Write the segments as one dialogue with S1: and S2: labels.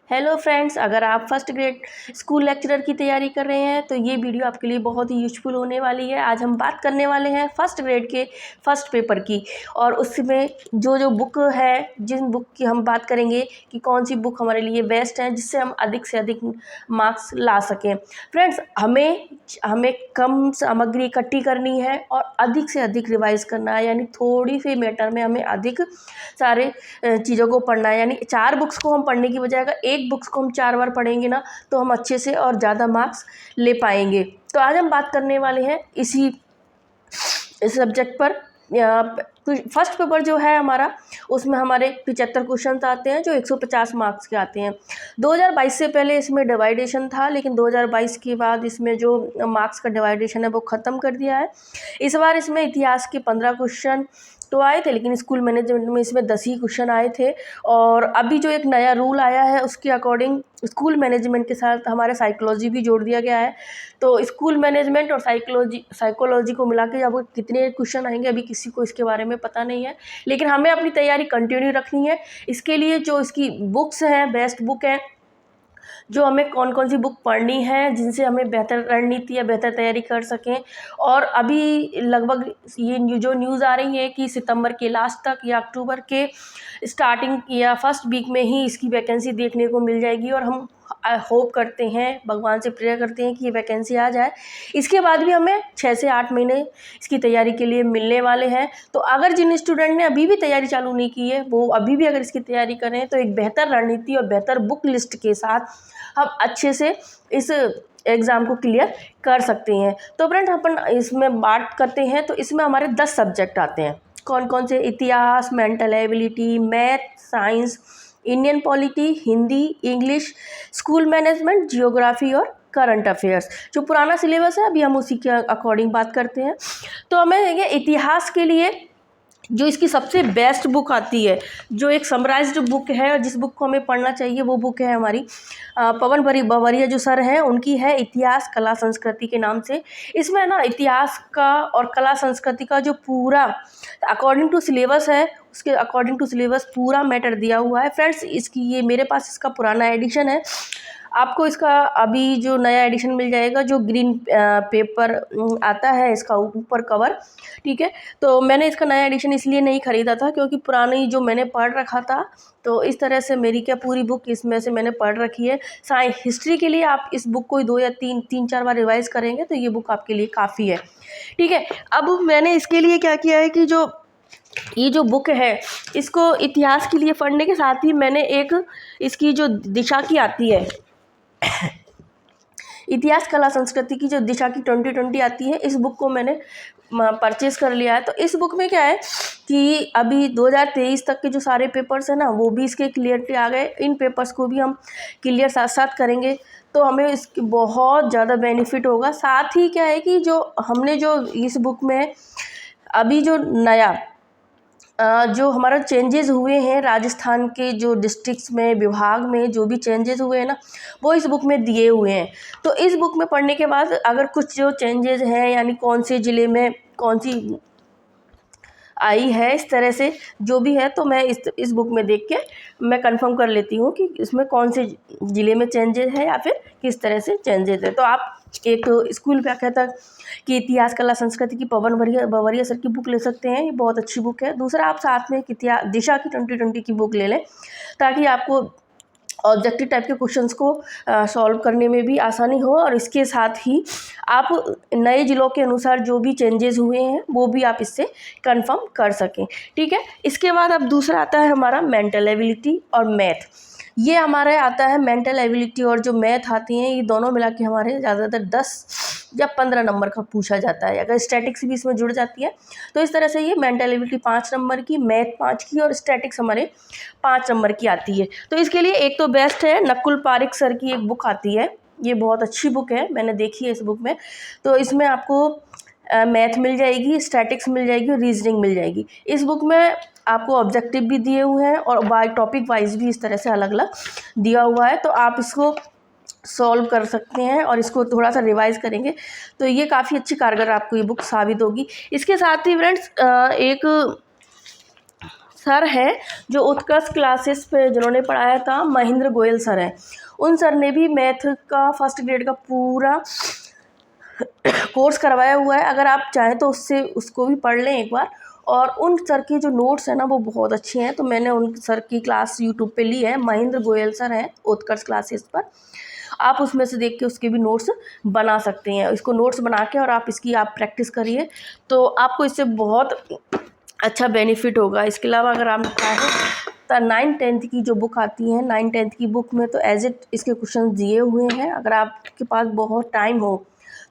S1: Hello friends, अगर आप first grade school lecturer की तैयारी कर रहे हैं तो ये वीडियो आपके लिए बहुत ही यूजफुल होने वाली है। आज हम बात करने वाले हैं फर्स्ट ग्रेड के फर्स्ट पेपर की, और उसमें जो बुक है, जिन बुक की हम बात करेंगे कि कौन सी बुक हमारे लिए बेस्ट है जिससे हम अधिक से अधिक मार्क्स ला सकें। फ्रेंड्स, हमें कम सामग्री इकट्ठी करनी है और अधिक से अधिक रिवाइज करना है, यानी थोड़ी सी मैटर में हमें अधिक सारे चीज़ों को पढ़ना है। यानी 4 बुक्स को हम पढ़ने की बजाय अगर एक बुक्स को हम 4 बार पढ़ेंगे ना तो हम अच्छे से और ज़्यादा मार्क्स ले पाएंगे। तो आज हम बात करने वाले हैं इस सब्जेक्ट पर। फर्स्ट पेपर जो है हमारा, उसमें हमारे 75 क्वेश्चन आते हैं जो 150 मार्क्स के आते हैं। 2022 से पहले इसमें डिवाइडेशन था, लेकिन 2022 के बाद इसमें जो मार्क्स का डिवाइडेशन है वो ख़त्म कर दिया है। इस बार इसमें इतिहास के 15 क्वेश्चन तो आए थे, लेकिन स्कूल मैनेजमेंट में इसमें 10 ही क्वेश्चन आए थे। और अभी जो एक नया रूल आया है उसके अकॉर्डिंग स्कूल मैनेजमेंट के साथ हमारे साइकोलॉजी भी जोड़ दिया गया है। तो स्कूल मैनेजमेंट और साइकोलॉजी को मिला के अब कितने क्वेश्चन आएंगे अभी किसी को इसके बारे में पता नहीं है, लेकिन हमें अपनी तैयारी कंटिन्यू रखनी है। इसके लिए जो इसकी बुक्स हैं, बेस्ट बुक हैं, जो हमें कौन कौन सी बुक पढ़नी है जिनसे हमें बेहतर रणनीति या बेहतर तैयारी कर सकें। और अभी लगभग ये जो न्यूज़ आ रही है कि सितंबर के लास्ट तक या अक्टूबर के स्टार्टिंग या फर्स्ट वीक में ही इसकी वैकेंसी देखने को मिल जाएगी, और हम होप करते हैं, भगवान से प्रेयर करते हैं कि ये वैकेंसी आ जाए। इसके बाद भी हमें 6 से 8 महीने इसकी तैयारी के लिए मिलने वाले हैं। तो अगर जिन स्टूडेंट ने अभी भी तैयारी चालू नहीं की है वो अभी भी अगर इसकी तैयारी करें तो एक बेहतर रणनीति और बेहतर बुक लिस्ट के साथ हम अच्छे से इस एग्ज़ाम को क्लियर कर सकते हैं। तो फ्रेंड्स, अपन इसमें बात करते हैं तो इसमें हमारे 10 सब्जेक्ट आते हैं। कौन कौन से? इतिहास, mental ability, math, science, Indian polity, Hindi, English, school management, geography और करंट अफेयर्स। जो पुराना सिलेबस है अभी हम उसी के अकॉर्डिंग बात करते हैं। तो हमें ये इतिहास के लिए जो इसकी सबसे बेस्ट बुक आती है, जो एक समराइज्ड बुक है और जिस बुक को हमें पढ़ना चाहिए, वो बुक है हमारी पवन बवरिया जो सर हैं उनकी है, इतिहास कला संस्कृति के नाम से। इसमें ना इतिहास का और कला संस्कृति का जो पूरा अकॉर्डिंग टू सिलेबस है, उसके अकॉर्डिंग टू सिलेबस पूरा मैटर दिया हुआ है। फ्रेंड्स, इसकी ये मेरे पास इसका पुराना एडिशन है, आपको इसका अभी जो नया एडिशन मिल जाएगा, जो ग्रीन पेपर आता है इसका ऊपर कवर, ठीक है। तो मैंने इसका नया एडिशन इसलिए नहीं ख़रीदा था क्योंकि पुरानी जो मैंने पढ़ रखा था, तो इस तरह से मेरी क्या पूरी बुक इसमें से मैंने पढ़ रखी है। साइंस हिस्ट्री के लिए आप इस बुक को 2 या 3-4 बार रिवाइज करेंगे तो ये बुक आपके लिए काफ़ी है, ठीक है। अब मैंने इसके लिए क्या किया है कि ये जो बुक है इसको इतिहास के लिए पढ़ने के साथ ही मैंने एक इसकी जो दिशा की आती है इतिहास कला संस्कृति की जो दिशा की 2020 आती है, इस बुक को मैंने परचेस कर लिया है। तो इस बुक में क्या है कि अभी 2023 तक के जो सारे पेपर्स हैं ना वो भी इसके क्लियरली आ गए। इन पेपर्स को भी हम क्लियर साथ साथ करेंगे तो हमें इसकी बहुत ज़्यादा बेनिफिट होगा। साथ ही क्या है कि जो हमने जो इस बुक में अभी जो नया जो हमारा चेंजेस हुए हैं राजस्थान के जो डिस्ट्रिक्ट्स में, विभाग में जो भी चेंजेस हुए हैं ना, वो इस बुक में दिए हुए हैं। तो इस बुक में पढ़ने के बाद अगर कुछ जो चेंजेस हैं, यानी कौन से ज़िले में कौन सी आई है, इस तरह से जो भी है, तो मैं इस बुक में देख के मैं कंफर्म कर लेती हूँ कि इसमें कौन से ज़िले में चेंजेस है या फिर किस तरह से चेंजेस है। तो आप एक स्कूल व्याख्याता कि इतिहास कला संस्कृति की पवन बवरिया सर की बुक ले सकते हैं, ये बहुत अच्छी बुक है। दूसरा, आप साथ में एक इतिहास दिशा की 2020 की बुक ले लें ताकि आपको ऑब्जेक्टिव टाइप के क्वेश्चंस को सॉल्व करने में भी आसानी हो, और इसके साथ ही आप नए ज़िलों के अनुसार जो भी चेंजेस हुए हैं वो भी आप इससे कंफर्म कर सकें, ठीक है। इसके बाद अब दूसरा आता है हमारा मेंटल एबिलिटी और मैथ। ये हमारे आता है मेंटल एबिलिटी और जो मैथ आती हैं, ये दोनों मिला के हमारे ज़्यादातर 10 या 15 नंबर का पूछा जाता है। अगर स्टैटिक्स भी इसमें जुड़ जाती है तो इस तरह से ये मेंटल एबिलिटी 5 नंबर की, मैथ 5 की और स्टैटिक्स हमारे 5 नंबर की आती है। तो इसके लिए एक तो बेस्ट है, नकुल पारिक सर की एक बुक आती है, ये बहुत अच्छी बुक है, मैंने देखी है इस बुक में। तो इसमें आपको मैथ मिल जाएगी, स्टैटिक्स मिल जाएगी और रीजनिंग मिल जाएगी। इस बुक में आपको ऑब्जेक्टिव भी दिए हुए हैं और बाय टॉपिक वाइज भी इस तरह से अलग अलग दिया हुआ है, तो आप इसको सॉल्व कर सकते हैं और इसको थोड़ा सा रिवाइज करेंगे तो ये काफ़ी अच्छी कारगर आपको ये बुक साबित होगी। इसके साथ ही फ्रेंड्स एक सर है जो उत्कर्ष क्लासेस पे जिन्होंने पढ़ाया था, महेंद्र गोयल सर हैं। उन सर ने भी मैथ का फर्स्ट ग्रेड का पूरा कोर्स करवाया हुआ है। अगर आप चाहें तो उसको भी पढ़ लें एक बार। और उन सर की जो नोट्स हैं ना वो बहुत अच्छे हैं, तो मैंने उन सर की क्लास यूट्यूब पे ली है। महेंद्र गोयल सर हैं उत्कर्ष क्लासेस पर, आप उसमें से देख के उसके भी नोट्स बना सकते हैं। इसको नोट्स बना के और आप इसकी प्रैक्टिस करिए, तो आपको इससे बहुत अच्छा बेनिफिट होगा। इसके अलावा अगर आप चाहें तो 9th-10th की जो बुक आती है, 9th-10th की बुक में तो एज इट इसके क्वेश्चन दिए हुए हैं। अगर आपके पास बहुत टाइम हो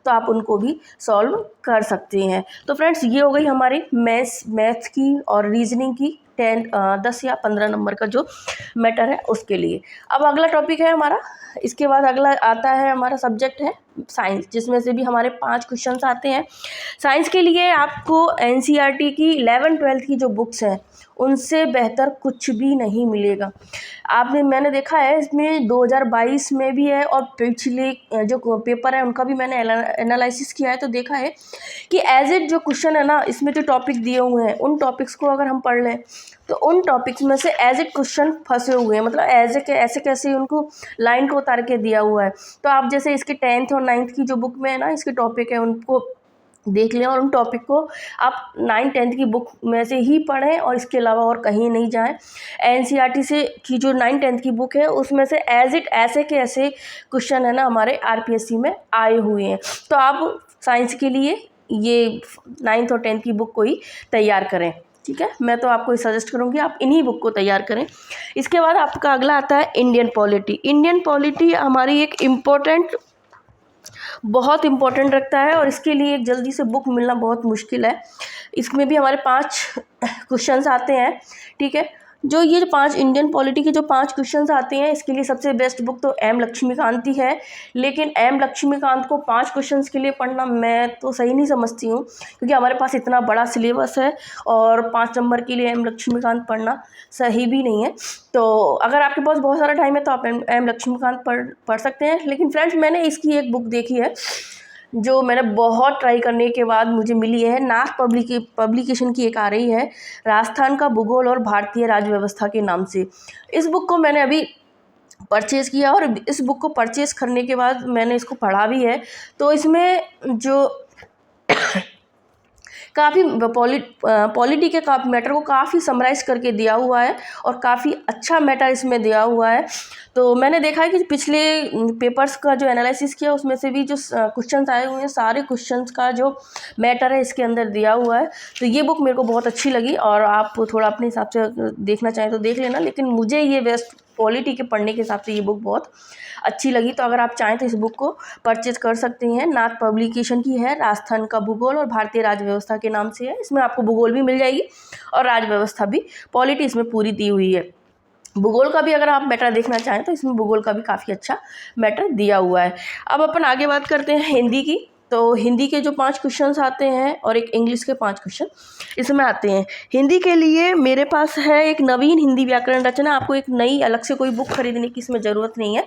S1: तो आप उनको भी सॉल्व कर सकते हैं। तो फ्रेंड्स, ये हो गई हमारी मैथ्स की और रीजनिंग की 10 या 15 नंबर का जो मैटर है उसके लिए। अब अगला टॉपिक है हमारा, इसके बाद अगला आता है हमारा सब्जेक्ट है साइंस, जिसमें से भी हमारे 5 क्वेश्चंस आते हैं। साइंस के लिए आपको एनसीईआरटी की 11th-12th की जो बुक्स हैं उनसे बेहतर कुछ भी नहीं मिलेगा। मैंने देखा है इसमें 2022 में भी है और पिछले जो पेपर है उनका भी मैंने एनालिसिस किया है, तो देखा है कि एज इट जो क्वेश्चन है ना, इसमें जो टॉपिक दिए हुए हैं उन टॉपिक्स को अगर हम पढ़ लें तो उन टॉपिक्स में से एज इट क्वेश्चन फंसे हुए हैं, मतलब ऐसे कैसे उनको लाइन को उतार के दिया हुआ है। तो आप जैसे इसके 10th और 9th की जो बुक में है ना, इसके टॉपिक है उनको देख लें और उन टॉपिक को आप 9th-10th की बुक में से ही पढ़ें और इसके अलावा और कहीं नहीं जाएं। एनसीईआरटी से की जो 9th-10th की बुक है उसमें से एज इट ऐसे के ऐसे क्वेश्चन है ना हमारे आरपीएससी में आए हुए हैं। तो आप साइंस के लिए ये 9th और 10th की बुक को ही तैयार करें, ठीक है। मैं तो आपको सजेस्ट करूँगी आप इन्हीं बुक को तैयार करें। इसके बाद आपका अगला आता है इंडियन पॉलिटी। इंडियन पॉलिटी हमारी एक बहुत इम्पोर्टेंट रखता है और इसके लिए एक जल्दी से बुक मिलना बहुत मुश्किल है। इसमें भी हमारे 5 क्वेश्चंस आते हैं, ठीक है। जो ये 5 इंडियन पॉलिटी के जो 5 क्वेश्चंस आते हैं, इसके लिए सबसे बेस्ट बुक तो एम लक्ष्मीकांत ही है। लेकिन एम लक्ष्मीकांत को 5 क्वेश्चंस के लिए पढ़ना मैं तो सही नहीं समझती हूँ, क्योंकि हमारे पास इतना बड़ा सिलेबस है और 5 नंबर के लिए एम लक्ष्मीकांत पढ़ना सही भी नहीं है। तो अगर आपके पास बहुत सारा टाइम है तो आप एम लक्ष्मीकांत पढ़ सकते हैं। लेकिन फ्रेंड्स, मैंने इसकी एक बुक देखी है जो मैंने बहुत ट्राई करने के बाद मुझे मिली है। नाथ पब्लिकेशन की एक आ रही है, राजस्थान का भूगोल और भारतीय राज्य व्यवस्था के नाम से। इस बुक को मैंने अभी परचेज़ किया और इस बुक को परचेज़ करने के बाद मैंने इसको पढ़ा भी है। तो इसमें जो काफ़ी पॉलिटी के मैटर को काफ़ी समराइज़ करके दिया हुआ है और काफ़ी अच्छा मैटर इसमें दिया हुआ है। तो मैंने देखा है कि पिछले पेपर्स का जो एनालिसिस किया उसमें से भी जो क्वेश्चंस आए हुए हैं, सारे क्वेश्चंस का जो मैटर है इसके अंदर दिया हुआ है। तो ये बुक मेरे को बहुत अच्छी लगी और आप थोड़ा अपने हिसाब से देखना चाहें तो देख लेना। लेकिन मुझे ये वेस्ट पॉलिटी के पढ़ने के हिसाब से ये बुक बहुत अच्छी लगी। तो अगर आप चाहें तो इस बुक को परचेज कर सकते हैं। नाथ पब्लिकेशन की है, राजस्थान का भूगोल और भारतीय राज्य व्यवस्था के नाम से है। इसमें आपको भूगोल भी मिल जाएगी और राज्य व्यवस्था भी, पॉलिटी इसमें पूरी दी हुई है। भूगोल का भी अगर आप मैटर देखना चाहें तो इसमें भूगोल का भी काफ़ी अच्छा मैटर दिया हुआ है। अब अपन आगे बात करते हैं हिंदी की। तो हिंदी के जो 5 क्वेश्चंस आते हैं और एक इंग्लिश के 5 क्वेश्चन इसमें आते हैं। हिंदी के लिए मेरे पास है एक नवीन हिंदी व्याकरण रचना। आपको एक नई अलग से कोई बुक खरीदने की इसमें ज़रूरत नहीं है।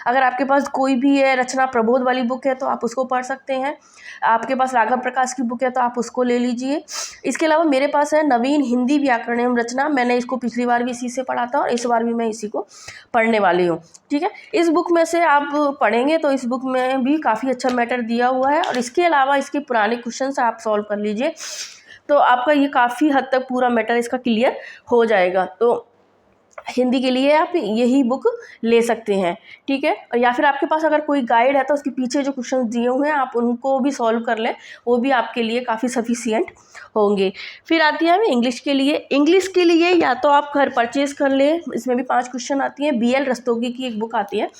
S1: अगर आपके पास कोई भी है रचना प्रबोध वाली बुक है तो आप उसको पढ़ सकते हैं। आपके पास राघव प्रकाश की बुक है तो आप उसको ले लीजिए। इसके अलावा मेरे पास है नवीन हिंदी व्याकरण एवं रचना। मैंने इसको पिछली बार भी इसी से पढ़ा था और इस बार भी मैं इसी को पढ़ने वाली हूँ, ठीक है। इस बुक में से आप पढ़ेंगे तो इस बुक में भी काफ़ी अच्छा मैटर दिया हुआ है और इसके अलावा इसके पुराने क्वेश्चन आप सॉल्व कर लीजिए तो आपका ये काफ़ी हद तक पूरा मैटर इसका क्लियर हो जाएगा। तो हिंदी के लिए आप यही बुक ले सकते हैं, ठीक है। और या फिर आपके पास अगर कोई गाइड है तो उसके पीछे जो क्वेश्चन दिए हुए हैं आप उनको भी सॉल्व कर लें, वो भी आपके लिए काफ़ी सफिशिएंट होंगे। फिर आती है हमें इंग्लिश के लिए। इंग्लिश के लिए या तो आप घर परचेज़ कर लें, इसमें भी 5 क्वेश्चन आती हैं। BL रस्तोगी की एक बुक आती है,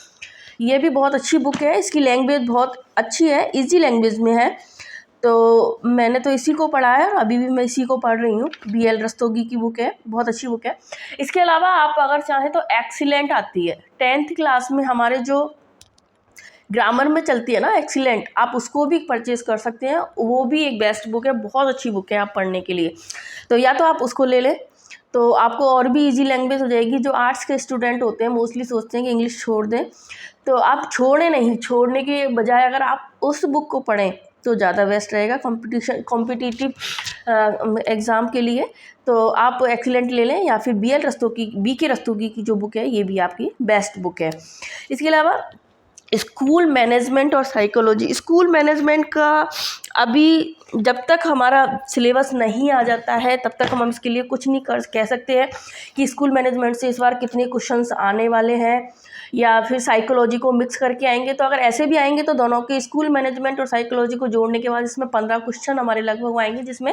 S1: ये भी बहुत अच्छी बुक है। इसकी लैंग्वेज बहुत अच्छी है, ईजी लैंग्वेज में है। तो मैंने तो इसी को पढ़ा है और अभी भी मैं इसी को पढ़ रही हूँ। BL रस्तोगी की बुक है, बहुत अच्छी बुक है। इसके अलावा आप अगर चाहें तो एक्सीलेंट आती है 10th क्लास में, हमारे जो ग्रामर में चलती है ना एक्सीलेंट, आप उसको भी परचेज़ कर सकते हैं। वो भी एक बेस्ट बुक है, बहुत अच्छी बुक है आप पढ़ने के लिए। तो या तो आप उसको ले लें तो आपको और भी इजी लैंग्वेज हो जाएगी। जो आर्ट्स के स्टूडेंट होते हैं मोस्टली सोचते हैं कि इंग्लिश छोड़ दें, तो आप छोड़ने के बजाय अगर आप उस बुक को पढ़ें तो ज़्यादा बेस्ट रहेगा कॉम्पिटिटिव एग्ज़ाम के लिए। तो आप एक्सीलेंट ले लें, या फिर BK रस्तोगी की जो बुक है ये भी आपकी बेस्ट बुक है। इसके अलावा स्कूल मैनेजमेंट और साइकोलॉजी। स्कूल मैनेजमेंट का अभी जब तक हमारा सिलेबस नहीं आ जाता है तब तक हम इसके लिए कुछ नहीं कह सकते हैं कि स्कूल मैनेजमेंट से इस बार कितने क्वेश्चंस आने वाले हैं, या फिर साइकोलॉजी को मिक्स करके आएंगे। तो अगर ऐसे भी आएंगे तो दोनों के स्कूल मैनेजमेंट और साइकोलॉजी को जोड़ने के बाद इसमें 15 क्वेश्चन हमारे लगभग आएंगे, जिसमें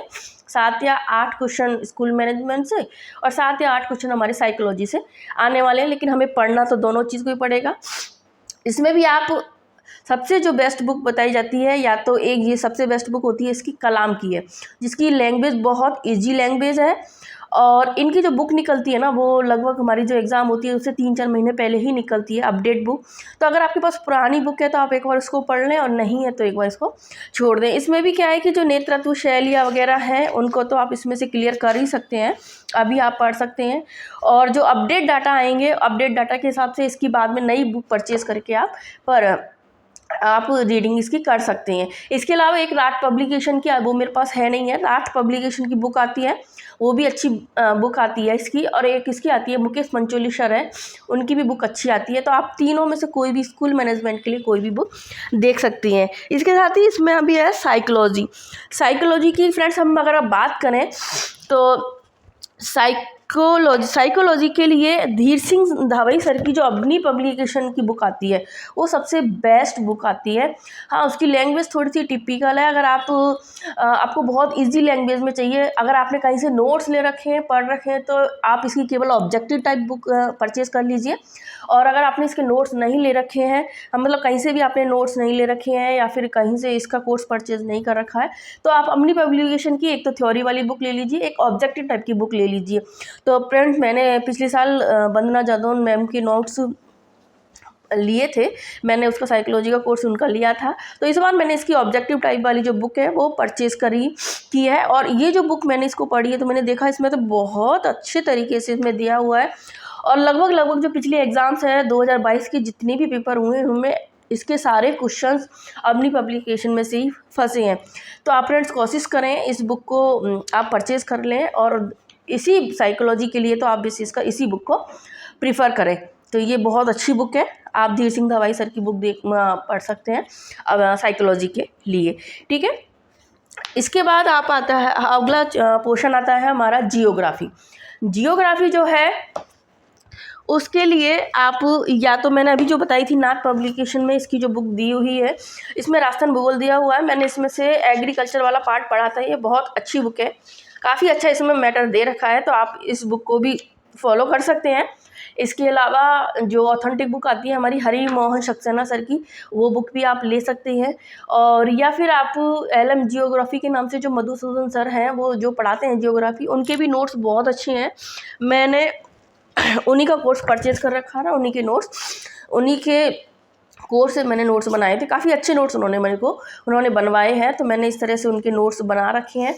S1: 7 या 8 क्वेश्चन स्कूल मैनेजमेंट से और 7 या 8 क्वेश्चन हमारे साइकोलॉजी से आने वाले हैं। लेकिन हमें पढ़ना तो दोनों चीज़ को ही पड़ेगा। इसमें भी आप सबसे जो बेस्ट बुक बताई जाती है, या तो एक ये सबसे बेस्ट बुक होती है इसकी कलाम की है, जिसकी लैंग्वेज बहुत इजी लैंग्वेज है। और इनकी जो बुक निकलती है ना, वो लगभग हमारी जो एग्ज़ाम होती है उससे 3-4 महीने पहले ही निकलती है, अपडेट बुक। तो अगर आपके पास पुरानी बुक है तो आप एक बार उसको पढ़ लें, और नहीं है तो एक बार इसको छोड़ दें। इसमें भी क्या है कि जो नेतृत्व शैलियाँ वगैरह हैं उनको तो आप इसमें से क्लियर कर ही सकते हैं, अभी आप पढ़ सकते हैं। और जो अपडेट डाटा आएंगे, अपडेट डाटा के हिसाब से इसकी बाद में नई बुक परचेज़ करके आप रीडिंग इसकी कर सकते हैं। इसके अलावा एक राठ पब्लिकेशन की, वो मेरे पास है नहीं है, राठ पब्लिकेशन की बुक आती है, वो भी अच्छी बुक आती है इसकी। और एक इसकी आती है मुकेश मंचोली सर है, उनकी भी बुक अच्छी आती है। तो आप तीनों में से कोई भी स्कूल मैनेजमेंट के लिए कोई भी बुक देख सकती हैं। इसके साथ ही इसमें अभी है साइकोलॉजी की फ्रेंड्स, हम अगर आप बात करें तो साइकोलॉजी के लिए धीर सिंह धावई सर की जो अग्नि पब्लिकेशन की बुक आती है वो सबसे बेस्ट बुक आती है। हाँ, उसकी लैंग्वेज थोड़ी सी टिपिकल है। अगर आपको बहुत इजी लैंग्वेज में चाहिए, अगर आपने कहीं से नोट्स ले रखे हैं, पढ़ रखे हैं, तो आप इसकी केवल ऑब्जेक्टिव टाइप बुक परचेज़ कर लीजिए। और अगर आपने इसके नोट्स नहीं ले रखे हैं, मतलब कहीं से भी आपने नोट्स नहीं ले रखे हैं या फिर कहीं से इसका कोर्स परचेज़ नहीं कर रखा है, तो आप अपनी पब्लिकेशन की एक तो थ्योरी वाली बुक ले लीजिए, एक ऑब्जेक्टिव टाइप की बुक ले लीजिए। तो फ्रेंड्स, मैंने पिछले साल वंदना जादौन मैम के नोट्स लिए थे, मैंने उसका साइकोलॉजी का कोर्स उनका लिया था। तो इस बार मैंने इसकी ऑब्जेक्टिव टाइप वाली जो बुक है वो परचेज़ की है। और ये जो बुक मैंने इसको पढ़ी है तो मैंने देखा इसमें तो बहुत अच्छे तरीके से इसमें दिया हुआ है। और लगभग जो पिछले एग्ज़ाम्स है 2022 के जितने भी पेपर हुए उनमें इसके सारे क्वेश्चंस अपनी पब्लिकेशन में से ही फंसे हैं। तो आप फ्रेंड्स कोशिश करें इस बुक को आप परचेज़ कर लें, और इसी साइकोलॉजी के लिए तो आप इसी बुक को प्रीफर करें। तो ये बहुत अच्छी बुक है, आप धीर सिंह धावई सर की बुक पढ़ सकते हैं साइकोलॉजी के लिए। ठीक है, इसके बाद अगला पोर्शन आता है हमारा जियोग्राफी जो है उसके लिए आप, या तो मैंने अभी जो बताई थी नाथ पब्लिकेशन में इसकी जो बुक दी हुई है, इसमें राजस्थान भूगोल दिया हुआ है। मैंने इसमें से एग्रीकल्चर वाला पार्ट पढ़ा था, ये बहुत अच्छी बुक है, काफ़ी अच्छा इसमें मैटर दे रखा है, तो आप इस बुक को भी फॉलो कर सकते हैं। इसके अलावा जो ऑथेंटिक बुक आती है हमारी हरि मोहन सक्सेना सर की, वो बुक भी आप ले सकते हैं। और या फिर आप LM जियोग्राफी के नाम से जो मधुसूदन सर हैं, वो जो पढ़ाते हैं जियोग्राफी, उनके भी नोट्स बहुत अच्छे हैं। मैंने उन्हीं का कोर्स परचेज़ कर रखा था, उन्हीं के कोर्स से मैंने नोट्स बनाए थे, काफ़ी अच्छे नोट्स उन्होंने बनवाए हैं। तो मैंने इस तरह से उनके नोट्स बना रखे हैं।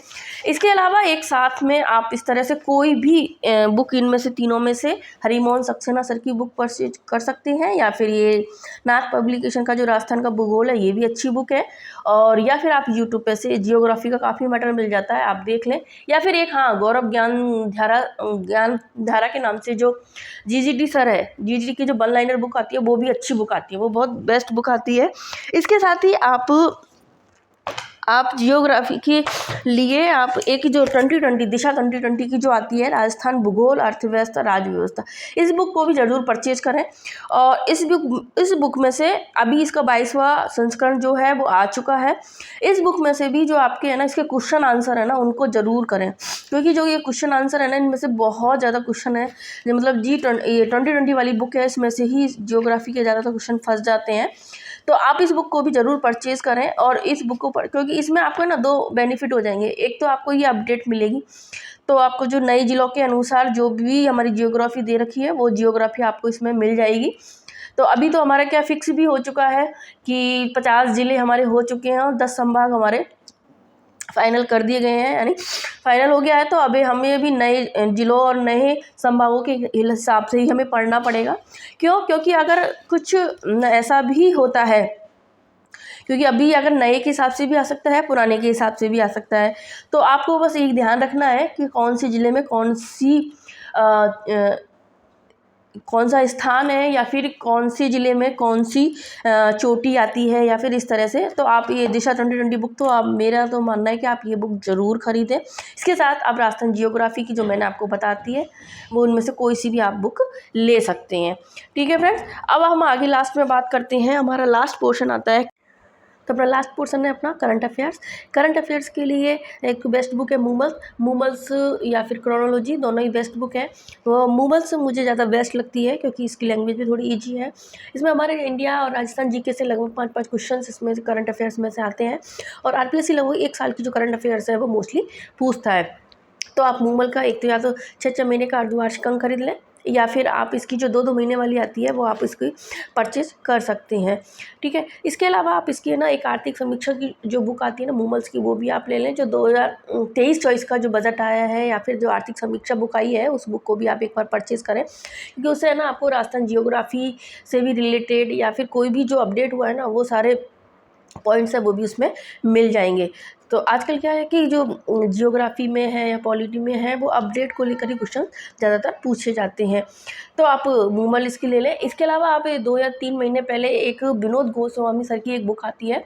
S1: इसके अलावा एक साथ में आप इस तरह से कोई भी बुक इनमें से तीनों में से हरिमोहन सक्सेना सर की बुक परचेज कर सकते हैं, या फिर ये नाथ पब्लिकेशन का जो राजस्थान का भूगोल है ये भी अच्छी बुक है। और या फिर आप यूट्यूब पे से जियोग्राफी का काफ़ी मैटर मिल जाता है, आप देख लें। या फिर एक गौरव ज्ञान धारा के नाम से जो GGT सर है, GGT की जो वन लाइनर बुक आती है वो भी अच्छी बुक आती है, वो बहुत बेस्ट बुक आती है। इसके साथ ही आप जियोग्राफी के लिए आप एक जो 2020 दिशा 2020 की जो आती है राजस्थान भूगोल अर्थव्यवस्था राज्य व्यवस्था, इस बुक को भी ज़रूर परचेज करें। और इस बुक में से अभी इसका 22वां संस्करण जो है वो आ चुका है। इस बुक में से भी जो आपके है ना इसके क्वेश्चन आंसर है ना उनको ज़रूर करें, क्योंकि जो ये क्वेश्चन आंसर है ना इनमें से बहुत ज़्यादा क्वेश्चन है। मतलब ये 2020 वाली बुक है, इसमें से ही जियोग्राफी के ज़्यादातर क्वेश्चन फंस जाते हैं। तो आप इस बुक को भी ज़रूर परचेज़ करें। और इस बुक को क्योंकि इसमें आपको ना 2 बेनिफिट हो जाएंगे। एक तो आपको ये अपडेट मिलेगी, तो आपको जो नए ज़िलों के अनुसार जो भी हमारी जियोग्राफी दे रखी है वो जियोग्राफी आपको इसमें मिल जाएगी। तो अभी तो हमारा क्या फिक्स भी हो चुका है कि 50 ज़िले हमारे हो चुके हैं और 10 संभाग हमारे फाइनल कर दिए गए हैं, यानी फाइनल हो गया है। तो अभी हमें भी नए ज़िलों और नए संभागों के हिसाब से ही हमें पढ़ना पड़ेगा। क्योंकि अगर कुछ ऐसा भी होता है, क्योंकि अभी अगर नए के हिसाब से भी आ सकता है, पुराने के हिसाब से भी आ सकता है। तो आपको बस एक ध्यान रखना है कि कौन से ज़िले में कौन सा स्थान है, या फिर कौन से ज़िले में कौन सी चोटी आती है, या फिर इस तरह से। तो आप ये दिशा 2020 बुक, तो आप, मेरा तो मानना है कि आप ये बुक ज़रूर ख़रीदें। इसके साथ आप राजस्थान जियोग्राफी की जो मैंने आपको बताती है वो उनमें से कोई सी भी आप बुक ले सकते हैं। ठीक है फ्रेंड्स, अब हम आगे लास्ट में बात करते हैं। हमारा लास्ट पोर्शन आता है, तो अपना लास्ट पोर्शन है अपना करंट अफेयर्स। करंट अफेयर्स के लिए एक बेस्ट बुक है मूमल्स या फिर क्रोनोलॉजी, दोनों ही बेस्ट बुक है। तो मूमल्स मुझे ज़्यादा बेस्ट लगती है क्योंकि इसकी लैंग्वेज भी थोड़ी ईजी है। इसमें हमारे इंडिया और राजस्थान जीके से लगभग 5-5 क्वेश्चन इसमें से करंट अफेयर्स में से आते हैं, और आरपीएससी लगभग 1 साल की जो करंट अफेयर्स है वो मोस्टली पूछता है। तो आप मूमल का एक तो या तो 6-6 महीने का अर्धवार्षिक अंक खरीद लें, या फिर आप इसकी जो 2-2 महीने वाली आती है वो आप इसकी परचेज कर सकते हैं। ठीक है, इसके अलावा आप इसकी ना एक आर्थिक समीक्षा की जो बुक आती है ना मूमल्स की, वो भी आप ले लें। जो 2023-24 का जो बजट आया है, या फिर जो आर्थिक समीक्षा बुक आई है, उस बुक को भी आप एक बार परचेज़ करें, क्योंकि उससे ना आपको राजस्थान जियोग्राफी से भी रिलेटेड या फिर कोई भी जो अपडेट हुआ है ना, वो सारे पॉइंट्स है वो भी उसमें मिल जाएंगे। तो आजकल क्या है कि जो जियोग्राफी में है या पॉलिटी में है, वो अपडेट को लेकर ही क्वेश्चन ज़्यादातर पूछे जाते हैं। तो आप मूमल इसकी ले लें। इसके अलावा आप 2 या 3 महीने पहले एक विनोद गोस्वामी सर की एक बुक आती है,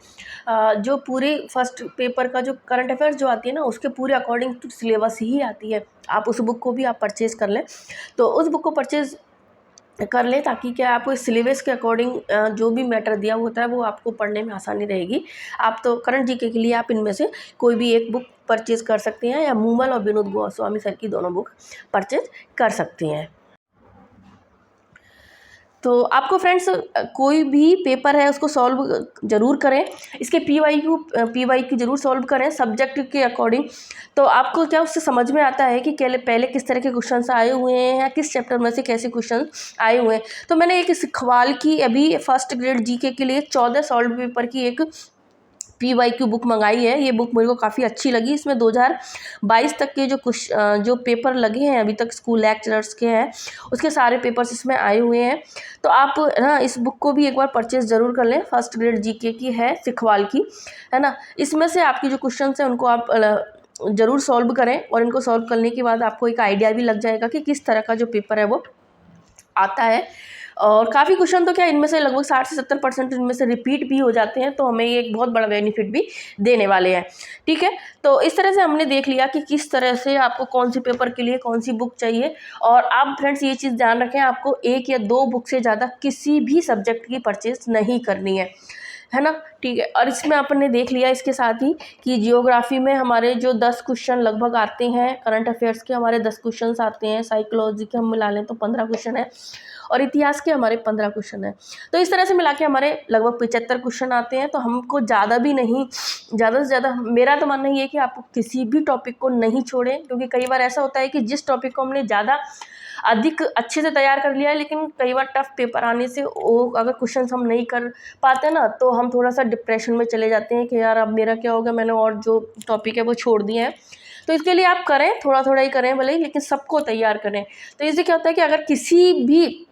S1: जो पूरे फर्स्ट पेपर का जो करंट अफेयर्स जो आती है ना, उसके पूरे अकॉर्डिंग टू सिलेबस ही आती है। आप उस बुक को भी आप परचेज़ कर लें। तो उस बुक को परचेज़ कर लें, ताकि क्या आपको सिलेबस के अकॉर्डिंग जो भी मैटर दिया होता है वो आपको पढ़ने में आसानी रहेगी। आप तो करंट जीके के लिए आप इनमें से कोई भी एक बुक परचेज़ कर सकते हैं, या मूमल और विनोद गोस्वामी सर की दोनों बुक परचेज़ कर सकते हैं। तो आपको फ्रेंड्स कोई भी पेपर है उसको सॉल्व ज़रूर करें। इसके पीवाईक्यू ज़रूर सॉल्व करें सब्जेक्ट के अकॉर्डिंग। तो आपको क्या उससे समझ में आता है कि पहले किस तरह के क्वेश्चंस आए हुए हैं, या किस चैप्टर में से कैसे क्वेश्चन आए हुए हैं। तो मैंने एक सवाल की अभी फर्स्ट ग्रेड जीके के लिए 14 सॉल्व पेपर की एक पीवाईक्यू बुक मंगाई है। ये बुक मेरे को काफ़ी अच्छी लगी। इसमें 2022 तक के जो पेपर लगे हैं अभी तक स्कूल लेक्चरर्स के हैं, उसके सारे पेपर्स इसमें आए हुए हैं। तो आप ना इस बुक को भी एक बार परचेज़ ज़रूर कर लें। फर्स्ट ग्रेड जीके की है, सिखवाल की, है ना। इसमें से आपकी जो क्वेश्चन हैं उनको आप ज़रूर सॉल्व करें, और इनको सॉल्व करने के बाद आपको एक आइडिया भी लग जाएगा कि किस तरह का जो पेपर है वो आता है। और काफ़ी क्वेश्चन तो क्या इनमें से लगभग 60 से 70% इनमें से रिपीट भी हो जाते हैं, तो हमें ये एक बहुत बड़ा बेनिफिट भी देने वाले हैं। ठीक है, तो इस तरह से हमने देख लिया कि किस तरह से आपको कौन सी पेपर के लिए कौन सी बुक चाहिए। और आप फ्रेंड्स ये चीज़ ध्यान रखें, आपको 1 या 2 बुक से ज़्यादा किसी भी सब्जेक्ट की परचेज नहीं करनी है ना। ठीक है, और इसमें आपने देख लिया इसके साथ ही कि जियोग्राफी में हमारे जो 10 क्वेश्चन लगभग आते हैं, करंट अफेयर्स के हमारे 10 क्वेश्चन आते हैं, साइकोलॉजी के हम मिला लें तो 15 क्वेश्चन है, और इतिहास के हमारे 15 क्वेश्चन है। तो इस तरह से मिला के हमारे लगभग 75 क्वेश्चन आते हैं। तो हमको ज़्यादा भी नहीं, ज़्यादा से ज़्यादा मेरा तो मानना ये है कि आप किसी भी टॉपिक को नहीं छोड़ें, क्योंकि कई बार ऐसा होता है कि जिस टॉपिक को हमने ज़्यादा अधिक अच्छे से तैयार कर लिया है, लेकिन कई बार टफ पेपर आने से वो अगर क्वेश्चंस हम नहीं कर पाते ना, तो हम थोड़ा सा डिप्रेशन में चले जाते हैं कि यार अब मेरा क्या होगा, मैंने और जो टॉपिक है वो छोड़ दिए हैं। तो इसके लिए आप करें, थोड़ा थोड़ा ही करें भले ही, लेकिन सबको तैयार करें। तो इससे क्या होता है कि अगर किसी भी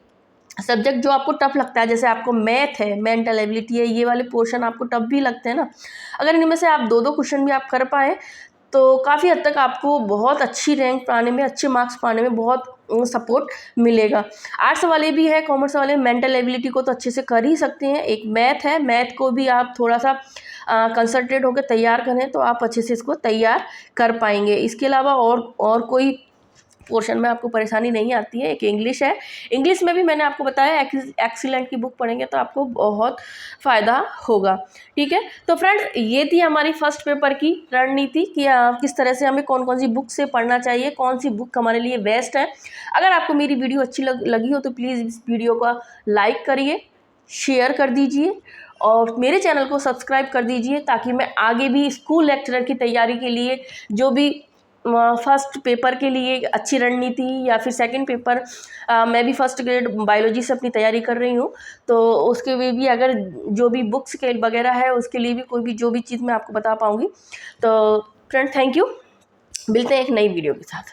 S1: सब्जेक्ट जो आपको टफ लगता है, जैसे आपको मैथ है, मेंटल एबिलिटी है, ये वाले पोर्शन आपको टफ भी लगते हैं ना, अगर इनमें से आप 2-2 क्वेश्चन भी आप कर पाएँ, तो काफ़ी हद तक आपको बहुत अच्छी रैंक पाने में, अच्छे मार्क्स पाने में बहुत सपोर्ट मिलेगा। आर्ट्स वाले भी है, कॉमर्स वाले मेंटल एबिलिटी को तो अच्छे से कर ही सकते हैं। एक मैथ है, मैथ को भी आप थोड़ा सा कंसंट्रेट होकर तैयार करें तो आप अच्छे से इसको तैयार कर पाएंगे। इसके अलावा और कोई पोर्शन में आपको परेशानी नहीं आती है। एक इंग्लिश है, इंग्लिश में भी मैंने आपको बताया एक्सीलेंट की बुक पढ़ेंगे तो आपको बहुत फ़ायदा होगा। ठीक है, तो फ्रेंड्स ये थी हमारी फर्स्ट पेपर की रणनीति कि किस तरह से हमें कौन कौन सी बुक से पढ़ना चाहिए, कौन सी बुक हमारे लिए बेस्ट है। अगर आपको मेरी वीडियो अच्छी लगी हो तो प्लीज़ इस वीडियो को लाइक करिए, शेयर कर दीजिए, और मेरे चैनल को सब्सक्राइब कर दीजिए, ताकि मैं आगे भी स्कूल लेक्चरर की तैयारी के लिए जो भी फर्स्ट पेपर के लिए अच्छी रणनीति, या फिर सेकंड पेपर मैं भी फर्स्ट ग्रेड बायोलॉजी से अपनी तैयारी कर रही हूँ, तो उसके लिए भी अगर जो भी बुक्स के वगैरह है उसके लिए भी कोई भी जो भी चीज़ मैं आपको बता पाऊँगी। तो फ्रेंड थैंक यू, मिलते हैं एक नई वीडियो के साथ।